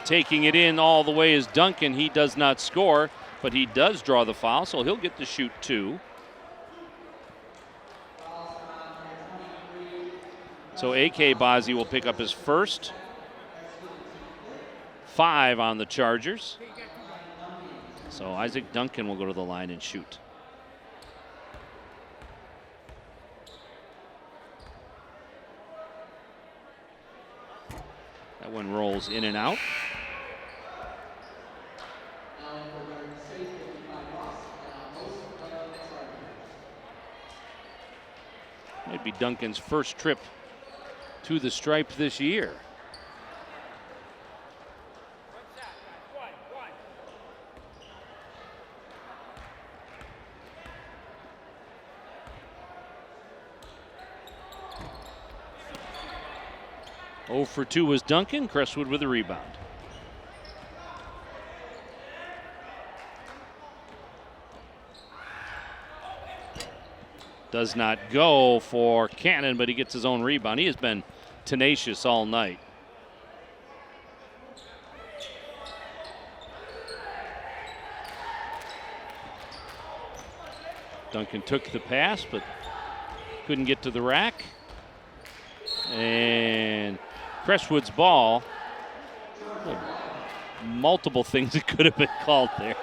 Taking it in all the way is Duncan. He does not score, but he does draw the foul, so he'll get to shoot 2. So A.K. Bazzi will pick up his first. 5 on the Chargers. So Isaac Duncan will go to the line and shoot. That one rolls in and out. Might be Duncan's first trip to the stripe this year. Oh for 2 was Duncan. Crestwood with a rebound. Does not go for Cannon, but he gets his own rebound. He has been tenacious all night. Duncan took the pass, but couldn't get to the rack. And Crestwood's ball. Multiple things that could have been called there.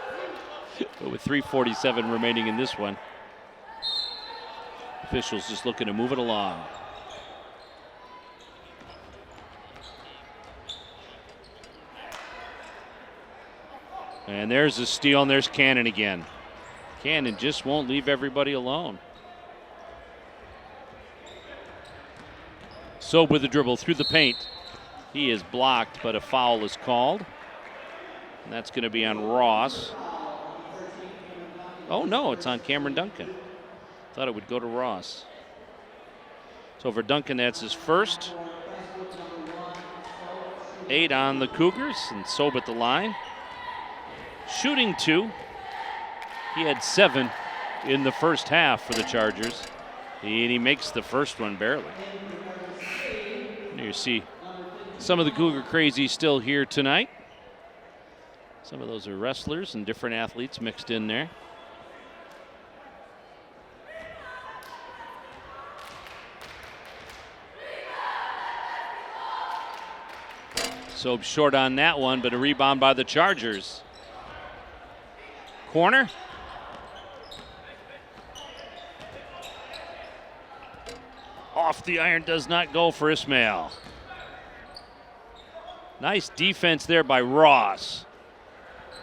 But with 3:47 remaining in this one, officials just looking to move it along. And there's a steal, and there's Cannon again. Cannon just won't leave everybody alone. So with the dribble through the paint. He is blocked, but a foul is called. And that's going to be on Ross. Oh, no, it's on Cameron Duncan. Thought it would go to Ross. So for Duncan, that's his first. 8 on the Cougars, and Sobe at the line. Shooting 2. He had 7 in the first half for the Chargers. And he makes the first one barely. And you see some of the Cougar crazy still here tonight. Some of those are wrestlers and different athletes mixed in there. So short on that one, but a rebound by the Chargers. Corner. Off the iron, does not go for Ismail. Nice defense there by Ross.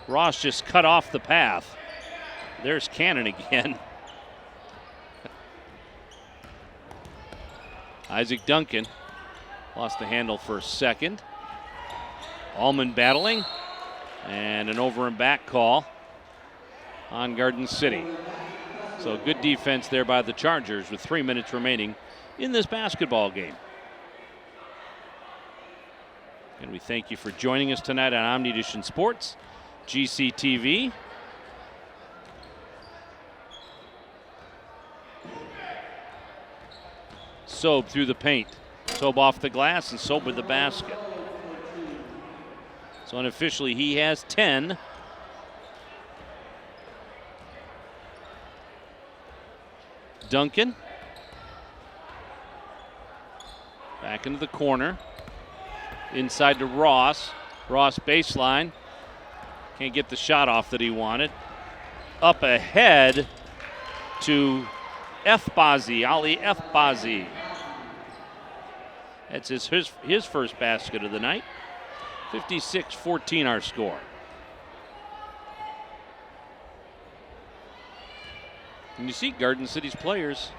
Ross just cut off the path. There's Cannon again. Isaac Duncan lost the handle for a second. Allman battling, and an over and back call on Garden City. So good defense there by the Chargers with 3 minutes remaining in this basketball game. And we thank you for joining us tonight on OmniEdition Sports, GCTV. Sobe through the paint. Sobe off the glass, and Sobe with the basket. So unofficially, he has 10. Duncan. Back into the corner. Inside to Ross. Ross baseline. Can't get the shot off that he wanted. Up ahead. to F-Bazi, Ali F-Bazi. That's his first basket of the night. 56-14 our score. And you see Garden City's players,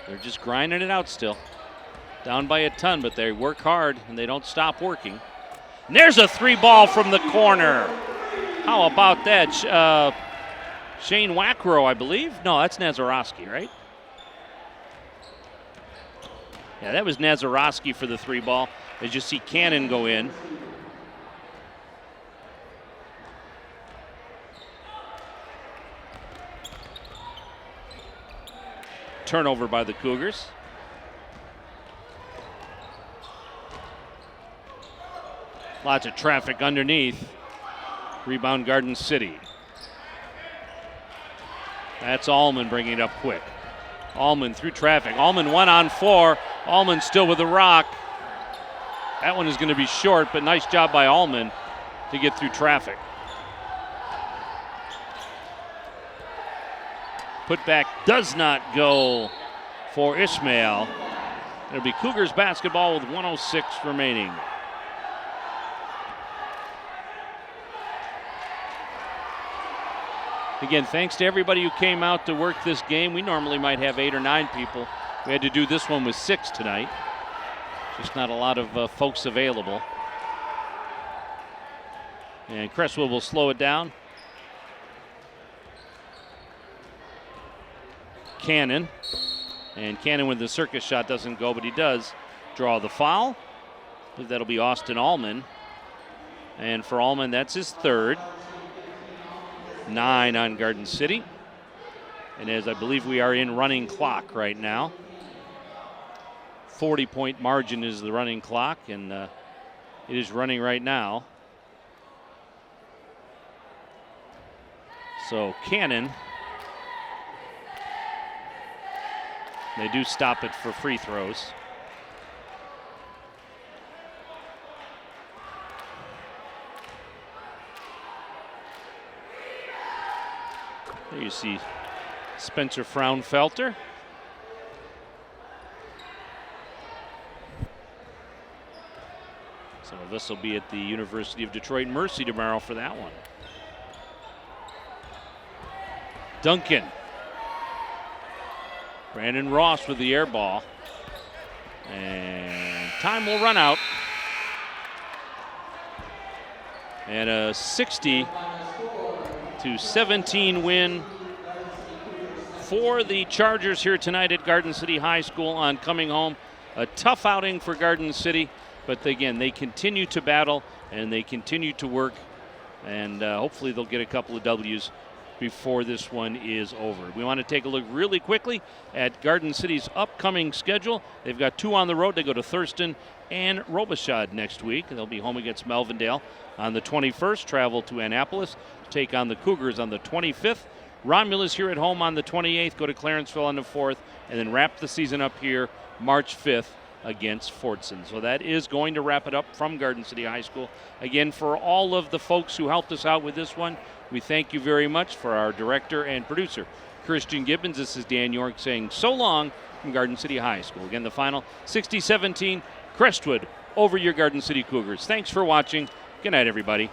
they're just grinding it out still. Down by a ton, but they work hard and they don't stop working. And there's a 3-ball from the corner. How about that? Shane Wackrow, I believe. No, that's Nazarowski, right? Yeah, that was Nazarowski for the 3-ball. As you see Cannon go in. Turnover by the Cougars. Lots of traffic underneath. Rebound Garden City. That's Allman bringing it up quick. Allman through traffic. Allman 1-on-4. Allman still with the rock. That one is going to be short, but nice job by Allman to get through traffic. Putback does not go for Ishmael. It'll be Cougars basketball with 1:06 remaining. Again, thanks to everybody who came out to work this game. We normally might have 8 or 9 people. We had to do this one with 6 tonight. Just not a lot of folks available. And Crestwood will slow it down. Cannon. And Cannon with the circus shot doesn't go, but he does draw the foul. I believe that'll be Austin Allman. And for Allman, that's his 3rd. 9 on Garden City. And as I believe we are in running clock right now. 40-point margin is the running clock, and it is running right now. So Cannon, they do stop it for free throws. There you see Spencer Fraunfelter. Some of us will be at the University of Detroit Mercy tomorrow for that one. Duncan. Brandon Ross with the air ball. And time will run out. And a 60-17 win for the Chargers here tonight at Garden City High School on coming home. A tough outing for Garden City, but again, they continue to battle and they continue to work, and hopefully they'll get a couple of W's before this one is over. We want to take a look really quickly at Garden City's upcoming schedule. They've got 2 on the road. They go to Thurston and Robichaud next week. They'll be home against Melvindale on the 21st, travel to Annapolis to take on the Cougars on the 25th. Romulus here at home on the 28th, go to Clarenceville on the 4th, and then wrap the season up here March 5th against Fordson. So that is going to wrap it up from Garden City High School. Again, for all of the folks who helped us out with this one, we thank you very much. For our director and producer, Christian Gibbons, this is Dan York saying so long from Garden City High School. Again, the final 60-17, Crestwood over your Garden City Cougars. Thanks for watching. Good night, everybody.